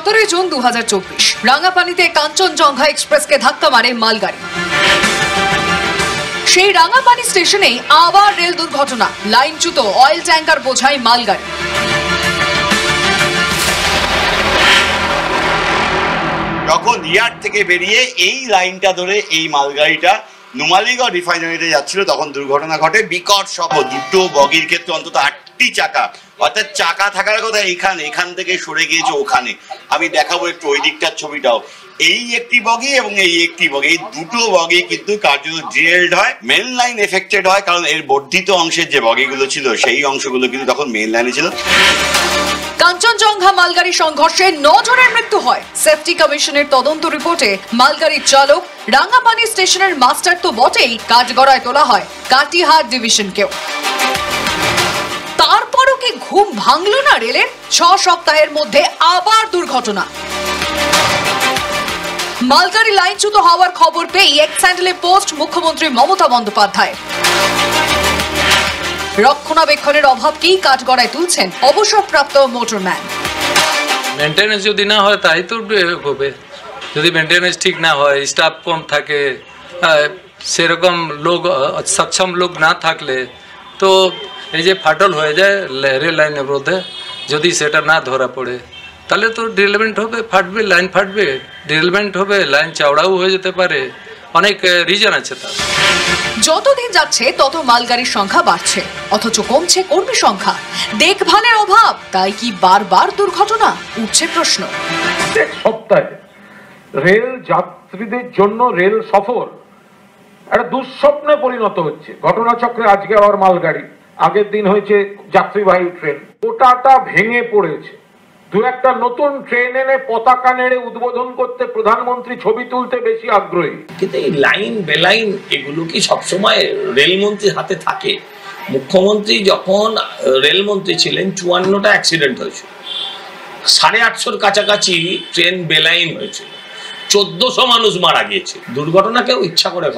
17 June 2024 রাঙ্গাপানিতে Kanchenjunga এক্সপ্রেসকে ধাক্কা মারে মালগাড়ি। সেই রাঙ্গাপানি স্টেশনে আবার রেল দুর্ঘটনা, লাইনচ্যুত অয়েল ট্যাঙ্কার বোঝাই মালগাড়ি। যখন ইয়ার্ড থেকে বেরিয়ে এই লাইনটা ধরে এই মালগাড়িটা নুমালীগড় রিফাইনারিতে যাচ্ছিল তখন দুর্ঘটনা ঘটে। বিকট শব্দ, দুটো বগির ক্ষেত্রে অন্তত 8টি চাকা, অর্থাৎ চাকা থাকার কথা এখান থেকে সরে গিয়েছে ওখানে। আমি দেখাবো একটু ওই দিকটার ছবিটাও। এই একটি বগি এবং এই একটি বগি, এই দুটো বগি কিন্তু কার্যত ডিরেলড হয়, মেন লাইন এফেক্টেড হয়, কারণ এর বর্ধিত অংশের যে বগিগুলো ছিল সেই অংশগুলো কিন্তু তখন মেন লাইনে ছিল। কাঞ্চনজঙ্ঘা মালগাড়ি সংঘর্ষে 9 জনের মৃত্যু হয়। সেফটি কমিশনের তদন্ত রিপোর্টে মালগাড়ির চালক, রাঙ্গাপানি স্টেশনের মাস্টার তো বটেই, কাঠগড়ায় তোলা হয় কাটিহার ডিভিশনকেও। তারপরও কি ঘুম ভাঙল না রেলের? 6 সপ্তাহের মধ্যে আবার দুর্ঘটনা। মালগাড়ি লাইনচ্যুত হওয়ার খবর পেয়ে এক স্যান্ডেলে পোস্ট মুখ্যমন্ত্রী মমতা বন্দ্যোপাধ্যায়। রক্ষণাবেক্ষণের অভাবকেই কাঠগড়ায় তুলছেন অবসরপ্রাপ্ত মোটরম্যান। মেনটেনেন্স যদি না হয় তাই তো হবে। যদি মেনটেনেন্স ঠিক না হয়, স্টাফ কম থাকে, সেরকম লোক সক্ষম লোক না থাকলে তো এই যে ফাটল হয়ে যায় রেল লাইনের মধ্যে, যদি সেটা না ধরা পড়ে তাহলে তো ডিরেলমেন্ট হবে, ফাটবে, লাইন ফাটবে, ডিরেলমেন্ট হবে, লাইন চওড়াও হয়ে যেতে পারে, অনেক রিজন আছে তার। যতদিন যাচ্ছে তত মালগাড়ির সংখ্যা বাড়ছে, অথচ কমছে কর্মী সংখ্যা। দেখভালের অভাব, তাই কি বারবার দুর্ঘটনা? উঠছে প্রশ্ন। প্রত্যেক সপ্তাহে রেল যাত্রীদের জন্য রেল সফর একটা দুঃস্বপ্নে পরিণত হচ্ছে। ঘটনাচক্রে আজকে আবার মালগাড়ি, আগের দিন হয়েছে যাত্রীবাহী ট্রেন, ওটাটা ভেঙে পড়েছে। দু একটা নতুন ট্রেন এনে পতাকা নেড়ে উদ্বোধন করতে প্রধানমন্ত্রী ছবি তুলতে বেশি আগ্রহী। কিন্তু এই লাইন বেলাইন এগুলো কি সবসময় রেলমন্ত্রীর হাতে থাকে? মুখ্যমন্ত্রী যখন রেলমন্ত্রী ছিলেন 54টা অ্যাক্সিডেন্ট হয়েছিল, 850-র কাছাকাছি ট্রেন বেলাইন হয়েছিল, 1400 মানুষ মারা গিয়েছে। দুর্ঘটনা কেউ ইচ্ছা করে